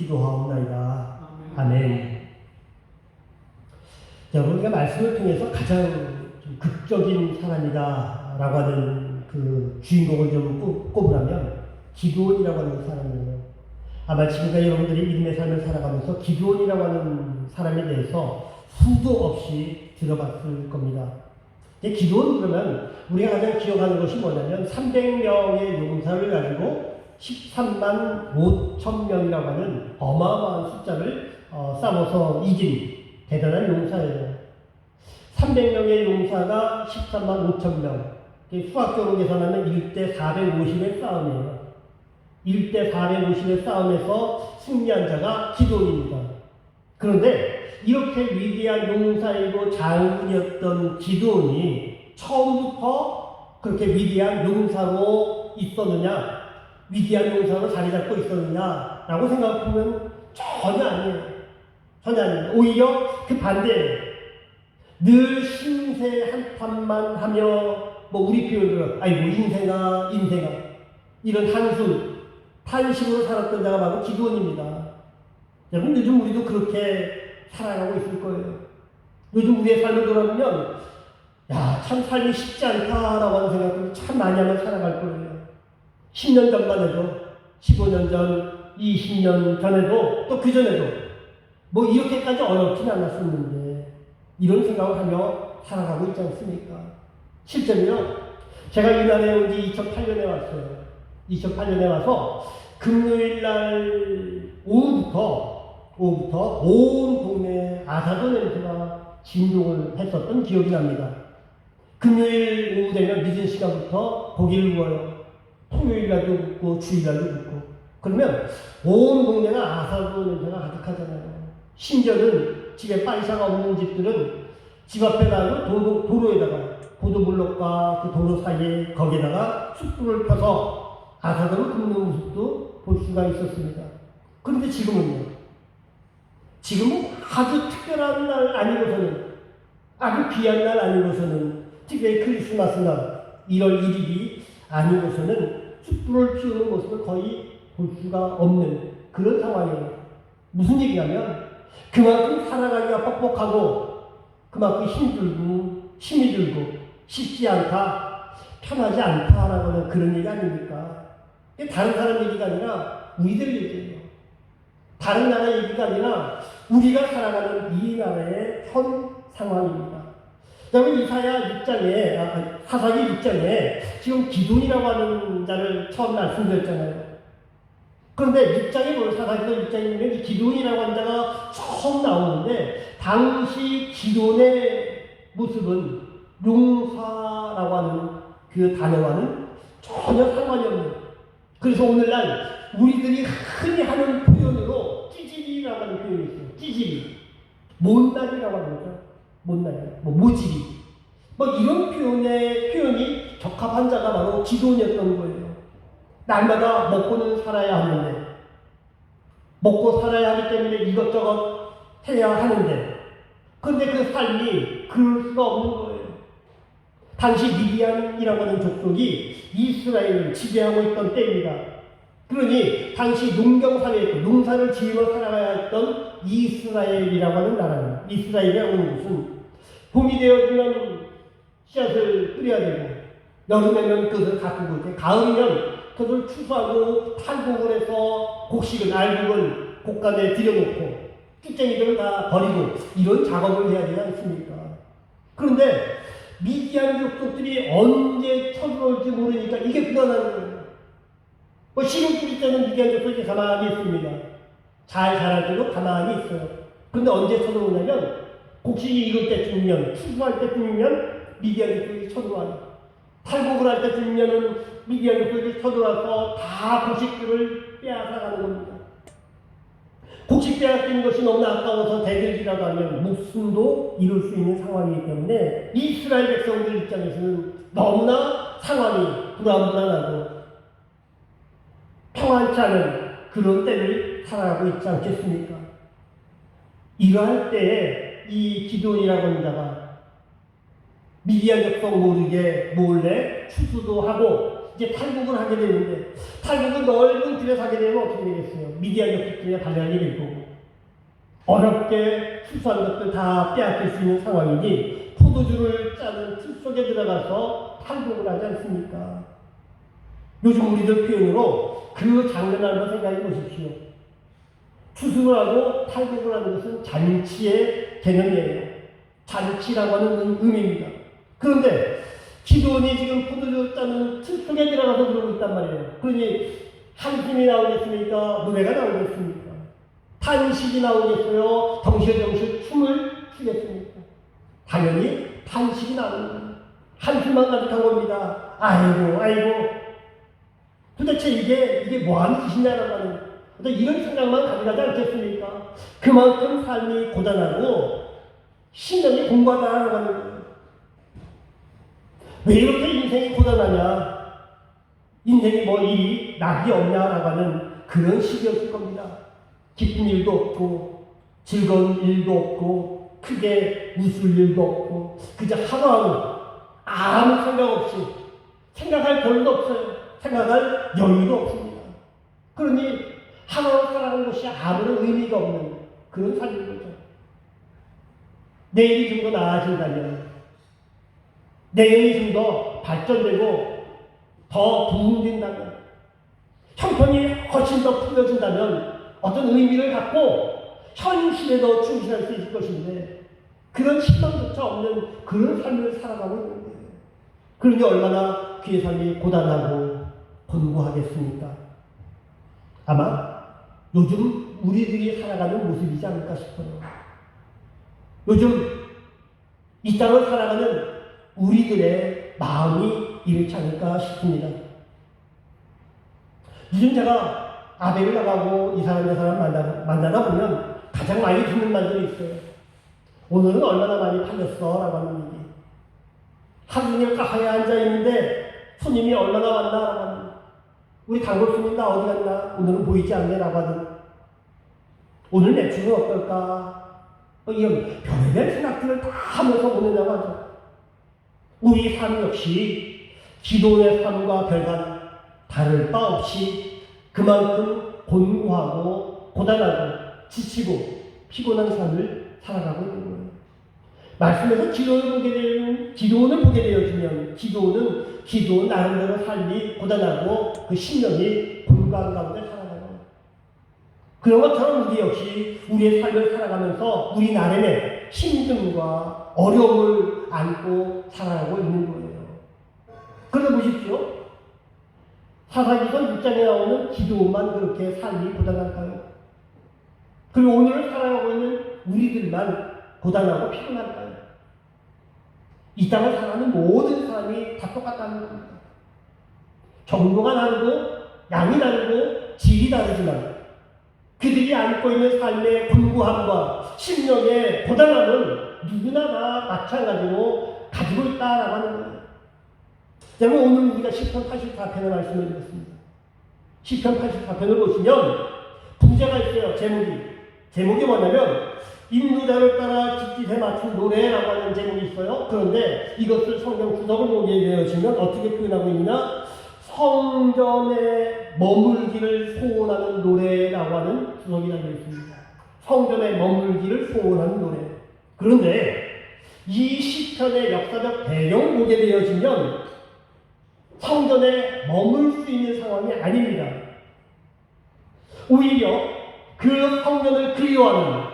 기도하옵나이다. 아멘. 자, 우리가 말씀을 통해서 가장 좀 극적인 사람이다 라고 하는 그 주인공을 좀 꼽으라면 기드온이라고 하는 사람이에요. 아마 지금까지 여러분들이 믿음의 삶을 살아가면서 기드온이라고 하는 사람에 대해서 수도 없이 들어봤을 겁니다. 기드온 그러면 우리가 가장 기억하는 것이 뭐냐면 300명의 용사를 가지고 13만 5천 명이라고 하는 어마어마한 숫자를 싸워서 이긴 대단한 용사예요. 300명의 용사가 13만 5천 명. 수학적으로 계산하면 1대 450의 싸움이에요. 1대 450의 싸움에서 승리한 자가 기드온입니다. 그런데 이렇게 위대한 용사이고 장군이었던 기드온이 처음부터 그렇게 위대한 용사로 있었느냐, 위대한 용사로 자리 잡고 있었느냐라고 생각하면 전혀 아니에요. 전혀 아니에요. 오히려 그 반대예요. 늘 신세 한탄만 하며 우리 표현으로 아이고 인생아 이런 탄식으로 살았던 자가 바로 기드온입니다. 여러분 요즘 우리도 그렇게 살아가고 있을 거예요. 요즘 우리의 삶을 돌아보면 참 삶이 쉽지 않다라고 하는 생각을 참 많이 하며 살아갈 거예요. 10년 전만 해도 15년 전 20년 전에도 또 그 전에도 이렇게까지 어렵진 않았었는데 이런 생각을 하며 살아가고 있지 않습니까? 실제로요, 제가 유난에 온 지 2008년에 왔어요. 2008년에 와서 금요일날 오후부터 온 동네에 아사도 냄새가 진동을 했었던 기억이 납니다. 금요일 오후 되면 늦은 시간부터 고기를 구워요. 토요일날도 굽고 주일날도 굽고 그러면 온 동네가 아사도 냄새가 가득하잖아요. 심지어는 집에 빨샤가 없는 집들은 집 앞에 나가고 도로에다가 보도블록과 그 도로 사이에 거기에다가 숯불을 펴서 아사도를 굽는 모습도 볼 수가 있었습니다. 그런데 지금은 아주 특별한 날 아니고서는, 아주 귀한 날 아니고서는, 특별히 크리스마스 날 1월 1일이 아니고서는 숯불을 피우는 모습을 거의 볼 수가 없는 그런 상황이에요. 무슨 얘기냐면 그만큼 살아가기가 뻑뻑하고 그만큼 힘이 들고 쉽지 않다, 편하지 않다라고 하는 그런 얘기 아닙니까? 다른 사람 얘기가 아니라 우리들 얘기예요. 다른 나라 얘기가 아니라 우리가 살아가는 이 나라의 현 상황입니다. 그다음에 이사야 6장에, 사사기 6장에 지금 기드온이라고 하는 자를 처음 말씀드렸잖아요. 그런데 6장에 사사기 6장에 보면 이 기드온이라고 하는 자가 처음 나오는데 당시 기드온의 모습은 용사라고 하는 그 단어와는 전혀 상관이 없는, 그래서 오늘날 우리들이 흔히 하는 표현으로 찌질이라고 하는 표현이 있어요. 찌질이. 못난이라고 하는 거죠. 못난이. 모질이. 이런 표현이 적합한 자가 바로 기드온이었던 거예요. 날마다 먹고는 살아야 하는데, 먹고 살아야 하기 때문에 이것저것 해야 하는데, 그런데 그 삶이 그럴 수가 없는 거예요. 당시 미디안이라고 하는 족속이 이스라엘을 지배하고 있던 때입니다. 그러니 당시 농경사회에 농사를 지으며 살아가야 했던 이스라엘이라고 하는 나라입니다. 이스라엘이라고 하는 곳은 봄이 되어지면 씨앗을 뿌려야 되고 여름에는 그것을 가꾸고 가을이면 그것을 추수하고 탈곡을 해서 곡식을 알곡을 곡간에 들여놓고 쭉쟁이들을 다 버리고 이런 작업을 해야 되지 않습니까? 그런데 미디안 족속들이 언제 쳐들어올지 모르니까 이게 불안한 거예요. 시름 뿌릴 때는 미디안 족속이 가만히 있습니다. 잘 자랄 때도 가만히 있어요. 그런데 언제 쳐들어오냐면 곡식이 익을 때쯤이면, 추수할 때쯤이면 미디안 족속이 쳐들어와요. 탈곡을 할 때쯤이면은 미디안 족속이 쳐들어와서 다 곡식들을 빼앗아가는 겁니다. 곡식 빼앗기는 것이 너무나 아까워서 대들기라도 하면 목숨도 잃을 수 있는 상황이기 때문에 이스라엘 백성들 입장에서는 너무나 상황이 불안불안하고 평안치 않은 그런 때를 살아가고 있지 않겠습니까? 이러할 때에 이 기드온이라고 하는 자가 미디안 족속 모르게 몰래 추수도 하고 이제 탈북을 하게 되는데 탈북은 넓은 길에 사게 되면 어떻게 되겠어요? 미디어적 특징에 발려하게 될 거고 어렵게 수수한 것들 다 빼앗길 수 있는 상황이니 포도주를 짜는 틀 속에 들어가서 탈북을 하지 않습니까? 요즘 우리들 표현으로 그 장면을 한번 생각해 보십시오. 추수를 하고 탈북을 하는 것은 잔치의 개념이에요. 잔치라고 하는 의미입니다. 그런데 기도원이 지금 포도주 짜는 틀 속에 들어가서 그러고 있단 말이에요. 그러니 한숨이 나오겠습니까? 노래가 나오겠습니까? 탄식이 나오겠어요? 덩실덩실 춤을 추겠습니까? 당연히 탄식이 나옵니다. 한숨만 가득한 겁니다. 아이고 아이고 도대체 이게 뭐하는 짓이냐라고 하는 이런 생각만 가져가지 않겠습니까? 그만큼 삶이 고단하고 신념이 공고하다라고 하는 거예요. 왜 이렇게 인생이 고단하냐? 인생이 뭐 일이 낙이 없냐라고 하는 그런 시기였을 겁니다. 기쁜 일도 없고 즐거운 일도 없고 크게 웃을 일도 없고 그저 하루하루 아무 생각 없이 생각할 별도 없어요. 생각할 여유도 없습니다. 그러니 하루하루 살아가는 것이 아무런 의미가 없는 그런 삶인 거죠. 내일이 좀 더 나아진다면 내일이 좀 더 발전되고 더 부흥된다면 형편이 훨씬 더 풀려진다면 어떤 의미를 갖고 현실에 더 충실할 수 있을 것인데 그런 희망조차 없는 그런 삶을 살아가고 있는 거예요. 그러니 얼마나 그의 삶이 고단하고 곤고하겠습니까? 아마 요즘 우리들이 살아가는 모습이지 않을까 싶어요. 요즘 이 땅을 살아가는 우리들의 마음이 이렇지 않을까 싶습니다. 요즘 제가 아베를 나가고 이 사람 저 사람 만나다 보면 가장 많이 듣는 말들이 있어요. 오늘은 얼마나 많이 팔렸어? 라고 하는 얘기. 하루 종일 카페에 앉아있는데 손님이 얼마나 왔나? 라고 하는 우리 단골 손님 나 어디 갔나? 오늘은 보이지 않네? 라고 하는 오늘 매출은 어떨까? 이런 별의별 생각들을 다 하면서 보낸다고 하죠. 우리 삶 역시 기도의 삶과 별반 다를 바 없이 그만큼 곤고하고 고단하고 지치고 피곤한 삶을 살아가고 있는 거예요. 말씀에서 기도원을 보게 되어지면 기도원 나름대로 삶이 고단하고 그 신념이 곤고한 가운데 살아가요. 그런 것처럼 우리 역시 우리의 삶을 살아가면서 우리 나름의 힘듦과 어려움을 안고 살아가고 있는 거예요. 그래서 보십시오. 사사기서 6장에 나오는 기도만 그렇게 삶이 고단할까요? 그리고 오늘 살아가고 있는 우리들만 고단하고 피곤할까요? 이 땅을 살아가는 모든 사람이 다 똑같다는 겁니다. 정도가 다르고 양이 다르고 질이 다르지만 그들이 안고 있는 삶의 곤고함과 심령의 고단함은 누구나 다 마찬가지로 가지고 있다라고 하는 거예요. 여러분 오늘 우리가 시편 84편의 말씀을 읽었습니다. 시편 84편을 보시면 부제가 있어요. 제목이 뭐냐면 인도자를 따라 깃깃에 맞춘 노래라고 하는 제목이 있어요. 그런데 이것을 성경 구석을 보게 되어지면 어떻게 표현하고 있느냐? 성전에 머물기를 소원하는 노래라고 하는 구석이 달려 있습니다. 성전에 머물기를 소원하는 노래. 그런데 이 시편의 역사적 배경을 보게 되어지면 성전에 머물 수 있는 상황이 아닙니다. 오히려 그 성전을 그리워하는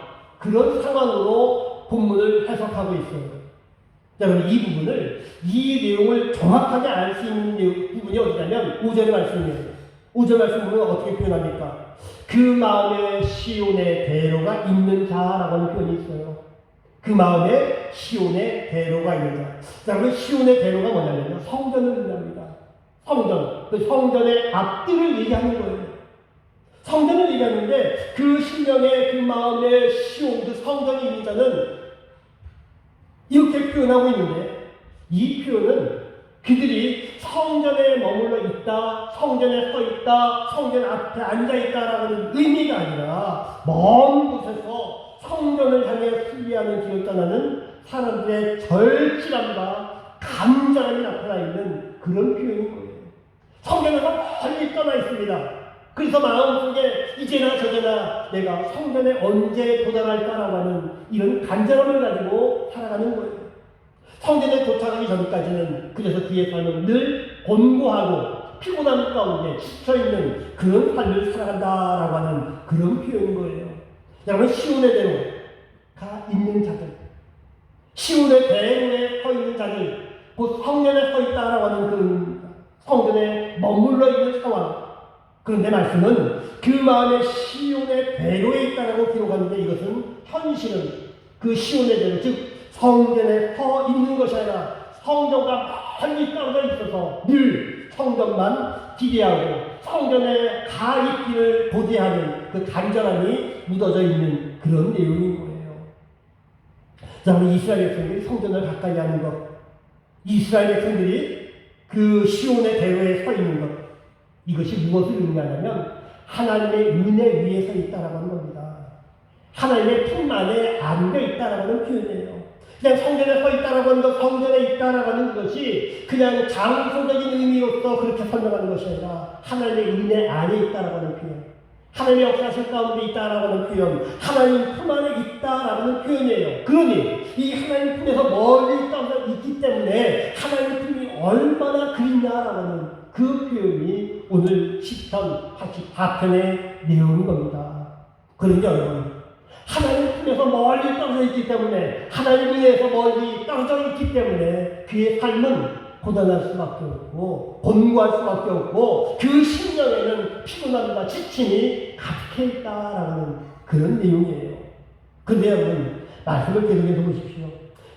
그런 상황으로 본문을 해석하고 있어요. 여러분 이 내용을 정확하게 알 수 있는 부분이 어디냐면 5절의 말씀이에요. 5절 말씀은 어떻게 표현합니까? 그 마음에 시온의 대로가 있는 자라고 하는 표현이 있어요. 그 마음에 시온의 대로가 있는 자. 여러분 시온의 대로가 뭐냐면요. 성전을 의미합니다. 성전. 그 성전의 앞뒤를 얘기하는 거예요. 성전을 얘기하는데 그 심령의 그 마음의 시온, 그 성전이 있는 자는 이렇게 표현하고 있는데 이 표현은 그들이 성전에 머물러 있다, 성전에 서 있다, 성전 앞에 앉아 있다라는 의미가 아니라 먼 곳에서 성전을 향해 순리하는 길을 떠나는 사람들의 절실함과 간절함이 나타나 있는 그런 표현인 거예요. 그래서 마음속에 이제나 저제나 내가 성전에 언제 도달할까라고 하는 이런 간절함을 가지고 살아가는 거예요. 성전에 도착하기 전까지는 그래서 그의 삶은 늘 곤고하고 피곤함 가운데 지쳐있는 그런 삶을 살아간다라고 하는 그런 표현인 거예요. 여러분, 시온의 대로가 있는 자들, 시온의 대로에 서 있는 자들, 곧 성전에 서 있다라고 하는 그 성전에 머물러 있는 상황. 그런데 말씀은 그 마음에 시온의 대로에 있다라고 기록하는데, 이것은 현실은 그 시온의 대로, 즉 성전에 서 있는 것이 아니라 성전과 멀리 떨어져 있어서 늘 성전만 기대하고 성전에 가 있기를 고대하는 그 간절함이 묻어져 있는 그런 내용인 거예요. 자, 우리 이스라엘 백성들이 성전을 가까이 하는 것, 이스라엘 백성들이 그 시온의 대로에 서 있는 것, 이것이 무엇을 의미하냐면 하나님의 은혜 위에 서 있다라고 하는 겁니다. 하나님의 품 안에 안겨 있다라고 하는 표현이에요. 그냥 성전에 서 있다라고 하는 것, 성전에 있다라고 하는 것이 그냥 장소적인 의미로서 그렇게 설명하는 것이 아니라 하나님의 은혜 안에 있다라고 하는 표현, 하나님의 역사실 가운데 있다라고 하는 표현, 하나님 품 안에 있다라고 하는 표현이에요. 그러니 이 하나님 품에서 멀리 떨어져 있기 때문에 하나님 품이 얼마나 그립냐라고 하는 그 표현이 오늘 시편 84편의 내용인 겁니다. 그러니 여러분, 하나님 품에서 멀리 떨어져 있기 때문에, 하나님 은혜에서 멀리 떨어져 있기 때문에 그의 삶은 고단할 수밖에 없고 곤고할 수밖에 없고 그 심령에는 피곤함과 지침이 가득해 있다라는 그런 내용이에요. 그런데 여러분, 말씀을 계속해서 보십시오.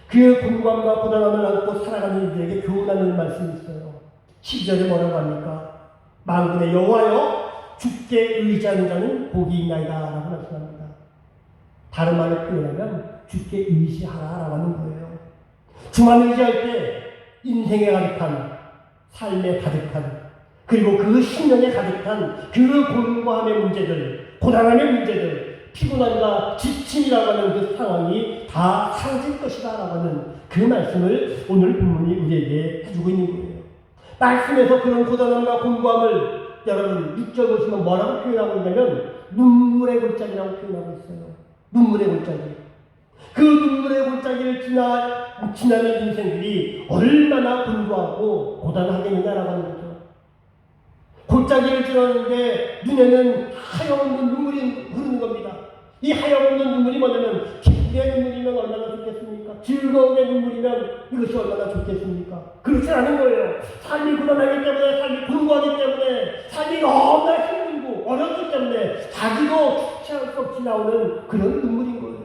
그 곤고함과 고단함을 안고 살아가는 이들에게 교훈하는 말씀이 있어요. 12절에 뭐라고 합니까? 만군의 여호와여, 주께 의지하는 자는 복이 있나이다 라고 말씀합니다. 다른 말로 표현하면 주께 의지하라라고 하는 거예요. 주만 의지할 때 인생에 가득한, 삶에 가득한, 그리고 그 심령에 가득한 그 곤고함의 문제들, 고단함의 문제들, 피곤함과 지침이라고 하는 그 상황이 다 사라질 것이다 라고 하는 그 말씀을 오늘 본문이 우리에게 해주고 있는 거예요. 말씀에서 그런 고단함과 곤고함을 여러분 6절 보시면 뭐라고 표현하고 있냐면 눈물의 골짜기라고 표현하고 있어요. 눈물의 골짜기. 그 눈물의 골짜기를 지나는 인생들이 얼마나 곤고하고 고단하겠느냐라고 하는 거죠. 골짜기를 지나는데 눈에는 하염없는 눈물이 흐르는 겁니다. 이 하염없는 눈물이 뭐냐면 기쁨의 눈물이면 얼마나 좋겠습니까? 즐거움의 눈물이면 이것이 얼마나 좋겠습니까? 그렇지 않은 거예요. 삶이 고단하기 때문에, 삶이 곤고하기 때문에, 삶이 너무나 힘들고 어렵기 때문에 자기도 주체할 수 없이 나오는 그런 눈물인 거예요.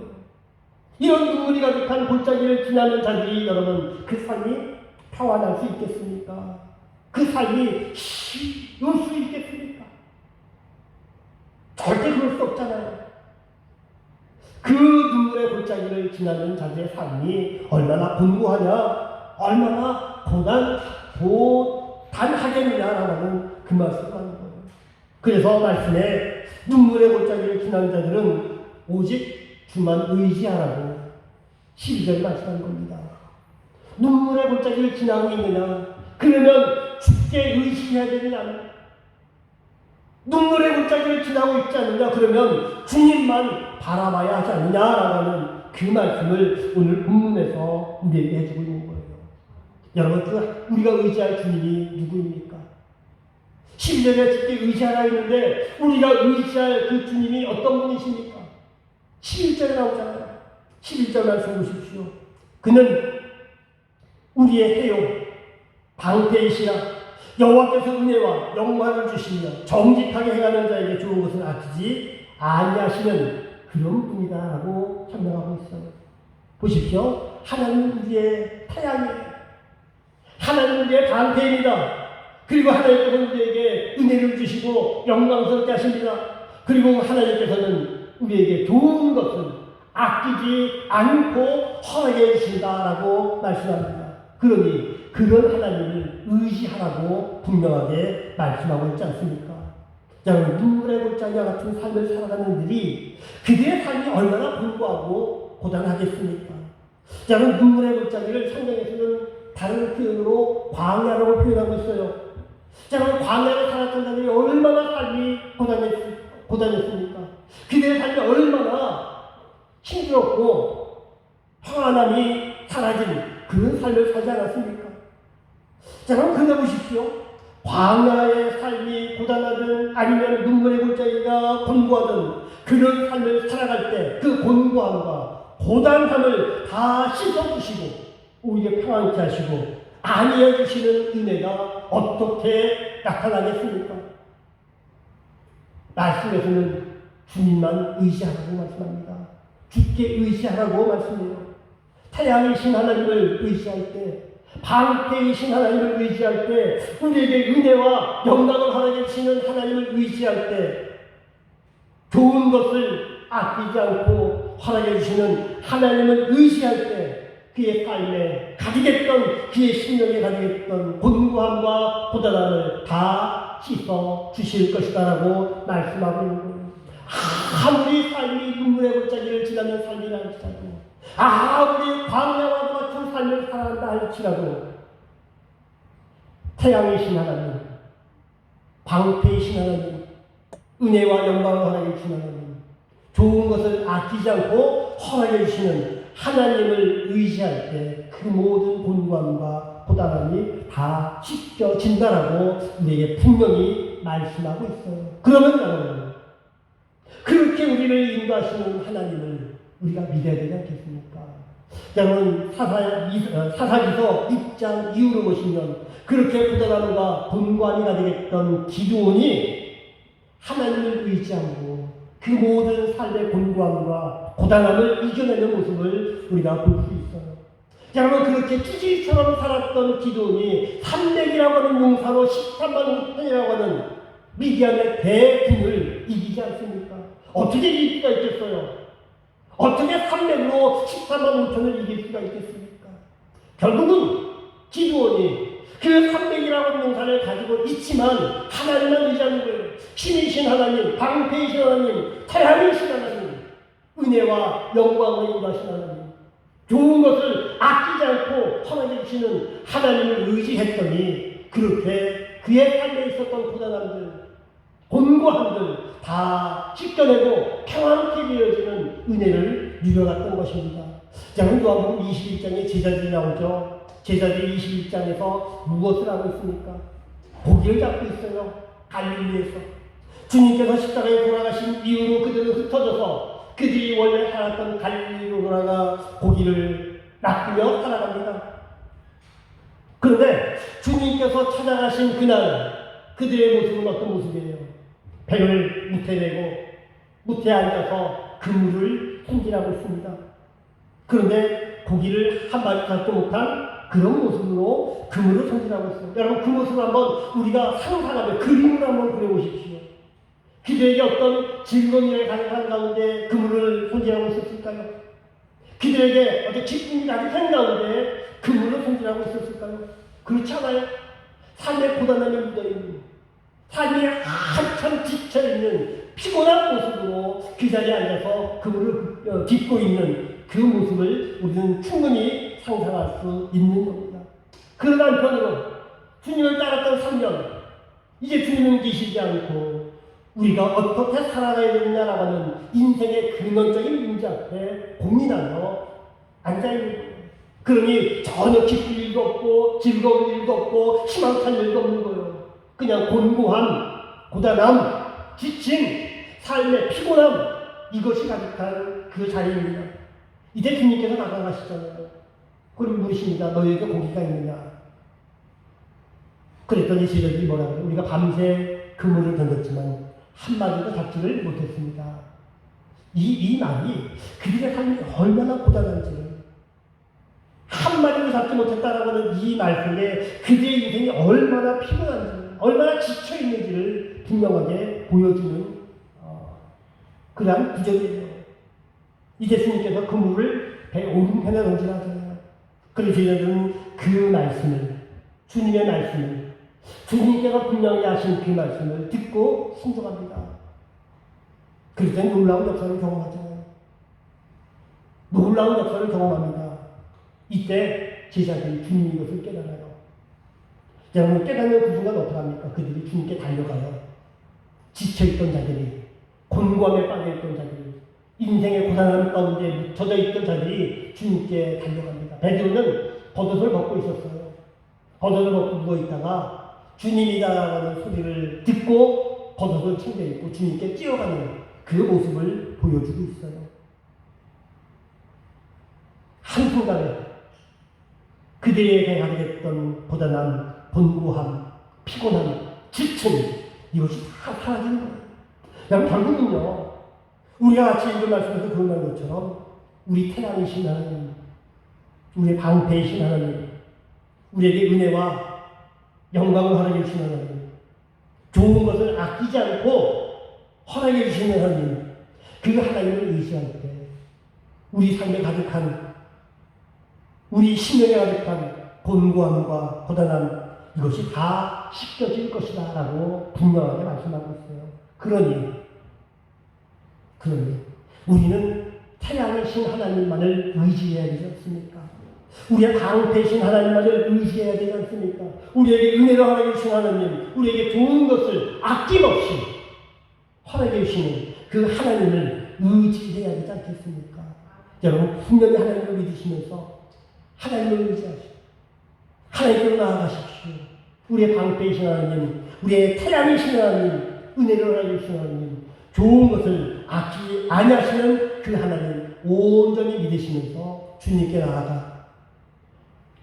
이런 눈물이 가득한 골짜기를 지나는 자들이 여러분, 그 삶이 평안할 수 있겠습니까? 그 삶이 쉬울 수 있겠습니까? 절대 그럴 수 없잖아요. 그 눈물의 골짜기를 지나는 자들의 삶이 얼마나 곤고하냐, 얼마나 고단하겠느냐라고 하는 그 말씀을 하는 거예요. 그래서 말씀에 눈물의 골짜기를 지나는 자들은 오직 주만 의지하라고 12절 말씀하는 겁니다. 눈물의 골짜기를 지나고 있느냐? 그러면 주께 의지해야 되느냐? 눈물의 골짜기를 지나고 있지 않느냐? 그러면 주님만 바라봐야 하지 않느냐라고 하는 그 말씀을 오늘 본문에서 우리에게 해주고 있는 거예요. 여러분, 우리가 의지할 주님이 누구입니까? 12절에 주께 의지하라 했는데 우리가 의지할 그 주님이 어떤 분이십니까? 11절에 나오잖아요. 11절 말씀 보십시오. 그는 우리의 해요, 방패이시라. 여호와께서 은혜와 영광을 주시며 정직하게 행하는 자에게 좋은 것을 아끼지 아니하시는 그런 분이다라고 설명하고 있어요. 보십시오. 하나님은 우리의 태양이에요. 하나님은 우리의 방패입니다. 그리고 하나님께서는 우리에게 은혜를 주시고 영광스럽게 하십니다. 그리고 하나님께서는 우리에게 좋은 것을 아끼지 않고 허락해 주신다라고 말씀합니다. 그러니 그런 하나님을 의지하라고 분명하게 말씀하고 있지 않습니까? 여러분, 눈물의 골짜기와 같은 삶을 살아가는 이들이 그들의 삶이 얼마나 곤고하고 고단하겠습니까? 여러분, 눈물의 골짜기를 성경에서는 다른 표현으로 광야라고 표현하고 있어요. 제가 광야에 살았던 사람이 얼마나 삶이 고단했습니까? 그들의 삶이 얼마나 힘들었고 평안함이 사라진 그런 삶을 살지 않았습니까? 자, 그럼 그려 보십시오. 광야의 삶이 고단하든 아니면 눈물의 골짜기가 곤고하든 그런 삶을 살아갈 때 그 곤고함과 고단함을 다 씻어주시고 오히려 평안케 하시고 안위해 주시는 은혜가 어떻게 나타나겠습니까? 말씀에서는 주님만 의지하라고 말씀합니다. 주께 의지하라고 말씀해요. 태양이신 하나님을 의지할 때, 방패이신 하나님을 의지할 때, 우리에게 은혜와 영광을 허락해 주시는 하나님을 의지할 때, 좋은 것을 아끼지 않고 허락해 주시는 하나님을 의지할 때, 그의 삶에 가지겠던, 그의 심령에 가지겠던 곤고함과 고단함을 다 씻어 주실 것이다라고 말씀하고 있는 거예요. 아무리 삶이 눈물의 골짜기를 지나는 삶이라 할지라도, 아무리 광야와 같은 삶을 살아간다 할지라도, 태양이신 하나님, 방패이신 하나님, 은혜와 영광을 허락해 주시는 하나님, 좋은 것을 아끼지 않고 허락해 주시는 하나님을 의지할 때 그 모든 곤고함과 고단함이 다 씻겨진다라고 우리에게 분명히 말씀하고 있어요. 그러면 여러분, 그렇게 우리를 인도하시는 하나님을 우리가 믿어야 되지 않겠습니까? 여러분, 사사기서 6장 이후로 보시면 그렇게 고단함과 곤고함이 가득했던 기드온이 하나님을 의지하고 그 모든 삶의 곤고함과 고단함을 이겨내는 모습을 우리가 볼 수 있어요. 여러분, 그렇게 찌질처럼 살았던 기드온이 300이라고 하는 용사로 13만 5천이라고 하는 미디안의 대군을 이기지 않습니까? 어떻게 이길 수가 있겠어요? 어떻게 300으로 13만 5천을 이길 수가 있겠습니까? 결국은 기드온이 그 300이라고 하는 용사를 가지고 있지만 하나님만 의지하는 거예요. 신이신 하나님, 방패이신 하나님, 태양이신 하나님, 은혜와 영광을 인도하신 하나님, 좋은 것을 아끼지 않고 허락해 주시는 하나님을 의지했더니 그렇게 그의 삶에 있었던 고단함들, 곤고함들 다 씻겨내고 평안케 되어지는 은혜를 누려갔던 것입니다. 자, 요한복음 21장에 제자들이 나오죠. 제자들이 21장에서 무엇을 하고 있습니까? 고기를 잡고 있어요. 갈릴리에서. 주님께서 십자가에 돌아가신 이후로 그들은 흩어져서 그들이 원래 살았던 갈릴리로 돌아가 고기를 낚으며 살아갑니다. 그런데 주님께서 찾아가신 그날 그들의 모습은 어떤 모습이에요? 배를 무태 내고 무태에 앉아서 그물을 손질하고 있습니다. 그런데 고기를 한 마리 잡지 못한 그런 모습으로 그물을 손질하고 있어요. 여러분, 그 모습을 한번 우리가 상상하며 그림을 한번 그려보십시오. 그들에게 어떤 즐거운 일을 가능한 가운데 그물을 손질하고 있었을까요? 그들에게 어떤 기쁨이 가득한 가운데 그물을 손질하고 있었을까요? 그렇지 않아요. 삶의 고단함에 묻어있는, 삶이 한참 지쳐있는 피곤한 모습으로 그 자리에 앉아서 그물을 딛고 있는 그 모습을 우리는 충분히 상상할 수 있는 겁니다. 그런 한편으로 주님을 따랐던 3년, 이제 주님은 계시지 않고 우리가 어떻게 살아가야 되느냐라고 하는 인생의 근원적인 문제 앞에 고민하며 앉아있는 거예요. 그러니 전혀 기쁠 일도 없고 즐거운 일도 없고 희망찬 일도 없는 거예요. 그냥 곤고함, 고단함, 지침, 삶의 피곤함, 이것이 가득한 그 자리입니다. 이제 주님께서 나가가시잖아요. 그리고 물으십니다. 너희에게 고기가 있느냐? 그랬더니 제자들이 뭐라고 해요? 우리가 밤새 그물을 던졌지만 한마디도 잡지를 못했습니다. 이 말이 그들의 삶이 얼마나 고단한지, 한마디도 잡지 못했다라고 하는 이 말씀에 그들의 인생이 얼마나 피곤한지, 얼마나 지쳐있는지를 분명하게 보여주는 그러한 구절이에요. 이제 주님께서 그물을 배 오른편에 던지라 하잖아요. 그래서 저희들은 그 말씀을, 주님의 말씀을, 주님께서 분명히 하신 그 말씀을 듣고 순종합니다. 그럴 땐 놀라운 역사를 경험하잖아요. 놀라운 역사를 경험합니다. 이때 제자들이 주님 이것을 깨달아요. 여러분 깨닫는 그 순간 어떡합니까? 그들이 주님께 달려가요. 지쳐있던 자들이, 곤고함에 빠져있던 자들이, 인생의 고단함 가운데 묻혀져 있던 자들이 주님께 달려갑니다. 베드로는 겉옷을 벗고 있었어요. 겉옷을 벗고 누워있다가 주님이다라는 소리를 듣고 겉옷을 챙겨입고 주님께 뛰어가는 그 모습을 보여주고 있어요. 한순간에 그들에게 가게 됐던 고단함, 곤고함, 피곤함, 지침 이것이 다 사라지는 거예요. 여러분 결국은요, 우리가 같이 읽은 말씀에서 그런 것처럼 우리 태양이신 하나님, 우리의 방패이신 하나님, 우리에게 은혜와 영광을 허락해 주시는 하나님, 좋은 것을 아끼지 않고 허락해 주시는 하나님, 그 하나님을 의지할 때 우리 삶에 가득한, 우리 심령에 가득한 곤고함과 고단함 이것이 다 씻겨질 것이다 라고 분명하게 말씀하고 있어요. 그러니 우리는 태양이신 하나님만을 의지해야 되지 않습니까? 우리의 방패이신 하나님만을 의지해야 되지 않습니까? 우리에게 은혜를 허락해 주신 하나님, 우리에게 좋은 것을 아낌없이 허락해 주시는 그 하나님을 의지해야 되지 않겠습니까? 여러분 분명히 하나님을 믿으시면서 하나님을 의지하시고 하나님께로 나아가십시오. 우리의 방패이신 하나님, 우리의 태양이신 하나님, 은혜를 허락해 주신 하나님, 좋은 것을 아끼지 아니하시는 그 하나님 온전히 믿으시면서 주님께 나아가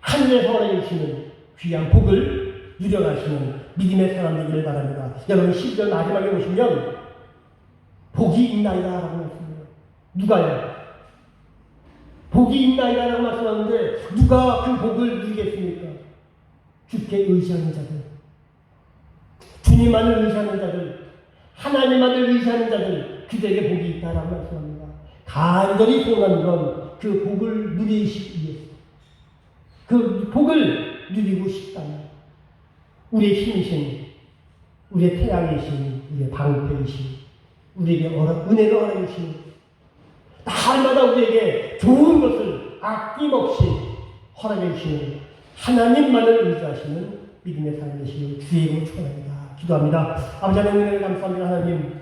하늘에서 허락해 주시는 귀한 복을 누려가시는 믿음의 사람 되기를 바랍니다. 여러분 10절 마지막에 보시면 복이 있나이다 라고 말씀해요. 누가요? 복이 있나이다 라고 말씀하는데 누가 그 복을 누리겠습니까? 주께 의지하는 자들, 주님만을 의지하는 자들, 하나님만을 의지하는 자들, 그들에게 복이 있다라고 말씀합니다. 간절히 소원하는 건 그 복을 누리시기 위해서, 그 복을 누리고 싶다면 우리의 힘이신, 우리의 태양이신, 우리의 방패이신, 우리에게 은혜를 허락해 주시는 날마다 우리에게 좋은 것을 아낌없이 허락해 주시는 하나님만을 의지하시는 믿음의 삶이 되시길 주의 이름으로 축원합니다. 기도합니다. 아버지 하나님 은혜를 감사합니다. 하나님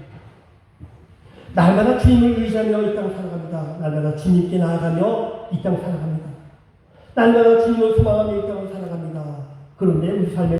날마다 주님을 의지하며 이 땅 살아갑니다. 날마다 주님께 나아가며 이 땅 살아갑니다. 날마다 주님을 소망하며 이 땅을 살아갑니다. 그런데 우리 삶에